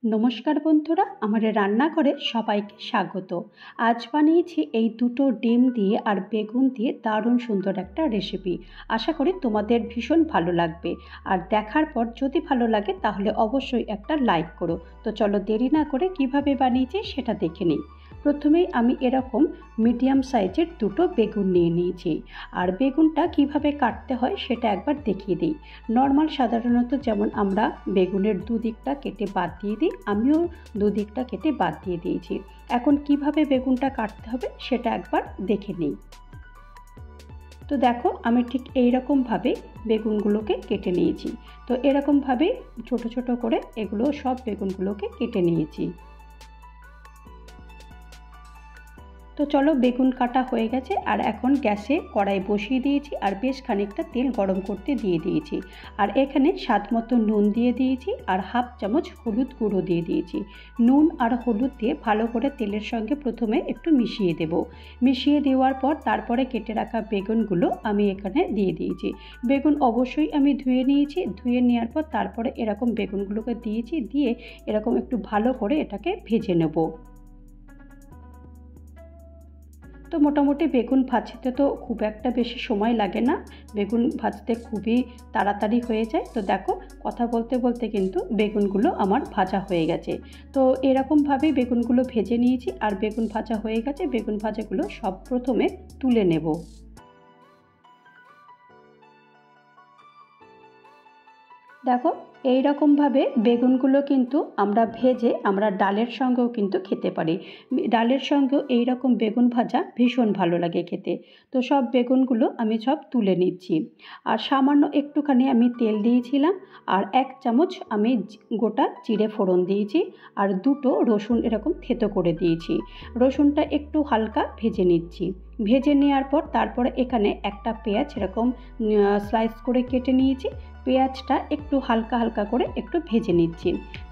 নমস্কার বন্ধুরা, আমার রান্নাঘরে সবাইকে স্বাগত। আজ বানিয়েছি এই দুটো ডিম দিয়ে আর বেগুন দিয়ে দারুণ সুন্দর একটা রেসিপি। আশা করি তোমাদের ভীষণ ভালো লাগবে। আর দেখার পর যদি ভালো লাগে তাহলে অবশ্যই একটা লাইক করো। তো চলো দেরি না করে কিভাবে বানিয়েছি সেটা দেখে নিই। প্রথমেই আমি এরকম মিডিয়াম সাইজের দুটো বেগুন নিয়ে নিয়েছি। আর বেগুনটা কিভাবে কাটতে হয় সেটা একবার দেখিয়ে দিই। নর্মাল সাধারণত যেমন আমরা বেগুনের দুদিকটা কেটে বাদ দিয়ে দিই, আমিও দুদিকটা কেটে বাদ দিয়ে দিয়েছি। এখন কিভাবে বেগুনটা কাটতে হবে সেটা একবার দেখে নিই। তো দেখো, আমি ঠিক এইরকমভাবে বেগুনগুলোকে কেটে নিয়েছি। তো এরকমভাবে ছোট ছোট করে এগুলো সব বেগুনগুলোকে কেটে নিয়েছি। তো চলো, বেগুন কাটা হয়ে গেছে আর এখন গ্যাসে কড়াই বসিয়ে দিয়েছি আর বেশ খানিকটা তেল গরম করতে দিয়ে দিয়েছি। আর এখানে স্বাদ মতো নুন দিয়ে দিয়েছি আর হাফ চামচ হলুদ গুঁড়ো দিয়ে দিয়েছি। নুন আর হলুদ দিয়ে ভালো করে তেলের সঙ্গে প্রথমে একটু মিশিয়ে দেব। মিশিয়ে দেওয়ার পর তারপরে কেটে রাখা বেগুনগুলো আমি এখানে দিয়ে দিয়েছি। বেগুন অবশ্যই আমি ধুয়ে নিয়েছি। ধুয়ে নেওয়ার পর তারপরে এরকম বেগুনগুলোকে দিয়েছি, দিয়ে এরকম একটু ভালো করে এটাকে ভেজে নেব। তো মোটামুটি বেগুন ভাজতে তো খুব একটা বেশি সময় লাগে না, বেগুন ভাজতে খুবই তাড়াতাড়ি হয়ে যায়। তো দেখো, কথা বলতে বলতে কিন্তু বেগুনগুলো আমার ভাজা হয়ে গেছে। তো এরকমভাবেই বেগুনগুলো ভেজে নিয়েছি আর বেগুন ভাজা হয়ে গেছে। বেগুন ভাজাগুলো সব প্রথমে তুলে নেব। দেখো, এই রকমভাবে বেগুনগুলো কিন্তু আমরা ভেজে আমরা ডালের সঙ্গেও কিন্তু খেতে পারি। ডালের সঙ্গেও এই রকম বেগুন ভাজা ভীষণ ভালো লাগে খেতে। তো সব বেগুনগুলো আমি সব তুলে নিচ্ছি। আর সামান্য একটুখানি আমি তেল দিয়েছিলাম আর 1 চামচ আমি গোটা জিরে ফোড়ন দিয়েছি আর দুটো রসুন এরকম থেতো করে দিয়েছি। রসুনটা একটু হালকা ভেজে নিচ্ছি। ভেজে নেওয়ার পর তারপরে এখানে একটা পেঁয়াজ এরকম স্লাইস করে কেটে নিয়েছি। পেঁয়াজটা একটু হালকা হালকা করে একটু ভেজে নিচ্ছি।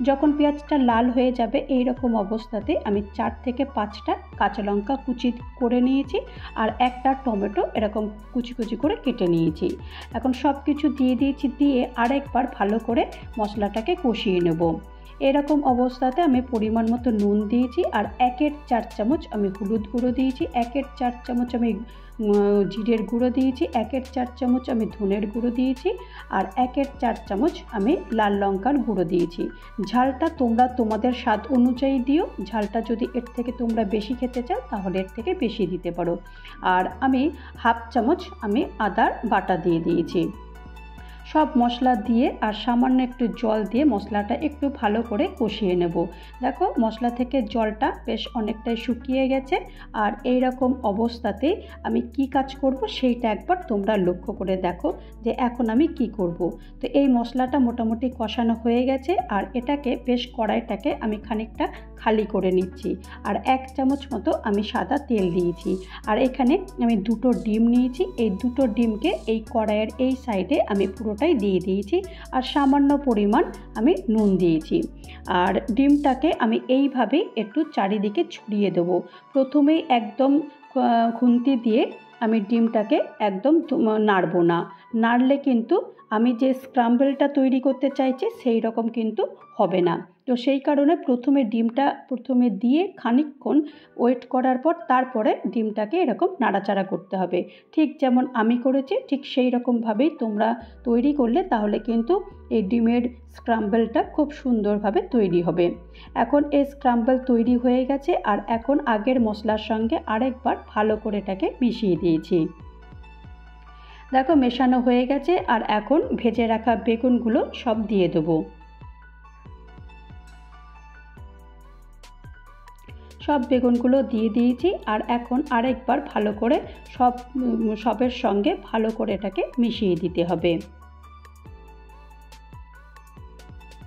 যখন পেঁয়াজটা লাল হয়ে যাবে এই রকম অবস্থাতে আমি 4 থেকে 5টা কাঁচা লঙ্কা কুচি করে নিয়েছি আর একটা টমেটো এরকম কুচি কুচি করে কেটে নিয়েছি। এখন সব কিছু দিয়ে দিয়েছি, দিয়ে আরেকবার ভালো করে মশলাটাকে কষিয়ে নেব। এরকম অবস্থাতে আমি পরিমাণ মতো নুন দিয়েছি আর 1/4 চামচ আমি হলুদ গুঁড়ো দিয়েছি, 1/4 চামচ আমি জিরের গুঁড়ো দিয়েছি, 1/4 চামচ আমি ধনের গুঁড়ো দিয়েছি আর 1/4 চামচ আমি লাল লঙ্কার গুঁড়ো দিয়েছি। ঝালটা তোমরা তোমাদের স্বাদ অনুযায়ী দিও। ঝালটা যদি এর থেকে তোমরা বেশি খেতে চাও তাহলে এর থেকে বেশি দিতে পারো। আর আমি হাফ চামচ আমি আদার বাটা দিয়ে দিয়েছি। সব মশলা দিয়ে আর সামান্য একটু জল দিয়ে মশলাটা একটু ভালো করে কষিয়ে নেব। দেখো, মশলা থেকে জলটা বেশ অনেকটাই শুকিয়ে গেছে। আর এই রকম অবস্থাতে আমি কি কাজ করব সেইটা একবার তোমরা লক্ষ্য করে দেখো যে এখন আমি কি করব। তো এই মশলাটা মোটামুটি কষানো হয়ে গেছে আর এটাকে বেশ কড়াইটাকে আমি খানিকটা খালি করে নিচ্ছি। আর 1 চামচ মতো আমি সাদা তেল দিয়েছি। আর এখানে আমি দুটো ডিম নিয়েছি। এই দুটো ডিমকে এই কড়াইয়ের এই সাইডে আমি পুরোটাই দিয়ে দিয়েছি আর সামান্য পরিমাণ আমি নুন দিয়েছি। আর ডিমটাকে আমি এইভাবেই একটু চারিদিকে ছড়িয়ে দেবো। প্রথমেই একদম খুন্তি দিয়ে আমি ডিমটাকে একদম নাড়বো না। নাড়লে কিন্তু আমি যে স্ক্রাম্বলটা তৈরি করতে চাইছি সেই রকম কিন্তু হবে না। তো সেই কারণে ডিমটা প্রথমে দিয়ে খানিকক্ষণ ওয়েট করার পর তারপরে ডিমটাকে এরকম নাড়াচাড়া করতে হবে। ঠিক যেমন আমি করেছি ঠিক সেই রকমভাবেই তোমরা তৈরি করলে তাহলে কিন্তু এই ডিমের স্ক্রাম্বলটা খুব সুন্দরভাবে তৈরি হবে। এখন এই স্ক্রাম্বল তৈরি হয়ে গেছে আর এখন আগের মশলার সঙ্গে আরেকবার ভালো করে এটাকে মিশিয়ে দিয়েছি। দেখো, মেশানো হয়ে গেছে আর এখন ভেজে রাখা বেগুনগুলো সব দিয়ে দেবো। সব বেগুনগুলো দিয়ে দিয়েছি আর এখন আরেকবার ভালো করে সবের সঙ্গে ভালো করে এটাকে মিশিয়ে দিতে হবে।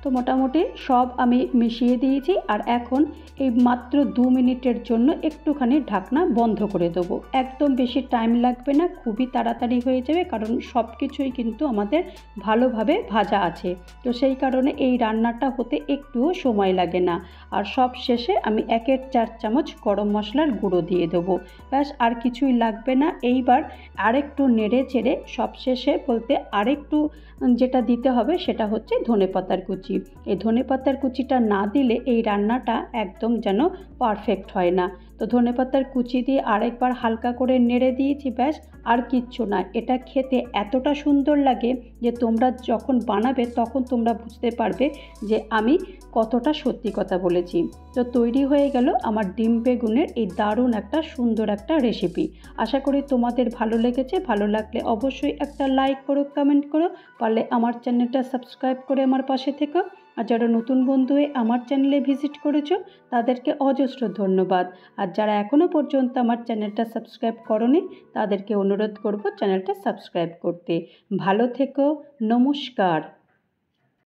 তো মোটামুটি সব আমি মিশিয়ে দিয়েছি আর এখন এই মাত্র 2 মিনিটের জন্য একটুখানি ঢাকনা বন্ধ করে দেবো। একদম বেশি টাইম লাগবে না, খুবই তাড়াতাড়ি হয়ে যাবে, কারণ সব কিছুই কিন্তু আমাদের ভালোভাবে ভাজা আছে। তো সেই কারণে এই রান্নাটা হতে একটুও সময় লাগে না। আর সব শেষে আমি 1/4 চামচ গরম মশলার গুঁড়ো দিয়ে দেবো। ব্যাস, আর কিছুই লাগবে না। এইবার আরেকটু নেড়ে চেড়ে সব শেষে বলতে আরেকটু যেটা দিতে হবে সেটা হচ্ছে ধনেপাতার কুচি। কুচি। এই ধনেপাতার কুচিটা না দিলে এই রান্নাটা একদম যেন পারফেক্ট হয় না। তো ধনেপাতার কুচি দিয়ে আরেকবার হালকা করে নেড়ে দিয়েছি, ব্যাস। আর কিচ্ছু না। এটা খেতে এতটা সুন্দর লাগে যে তোমরা যখন বানাবে তখন তোমরা বুঝতে পারবে যে আমি কতটা সত্যি কথা বলেছি। তো তৈরি হয়ে গেল আমার ডিম বেগুনের এই দারুণ একটা সুন্দর একটা রেসিপি। আশা করি তোমাদের ভালো লেগেছে। ভালো লাগলে অবশ্যই একটা লাইক করো, কমেন্ট করো, পারলে আমার চ্যানেলটা সাবস্ক্রাইব করে আমার পাশে থেকো। আর যারা নতুন বন্ধু হয়ে আমার চ্যানেলে ভিজিট করেছো তাদেরকে অজস্র ধন্যবাদ। আর যারা এখনও পর্যন্ত আমার চ্যানেলটা সাবস্ক্রাইব করোনি তাদেরকে অনুরোধ করব চ্যানেলটা সাবস্ক্রাইব করতে। ভালো থেকো। নমস্কার।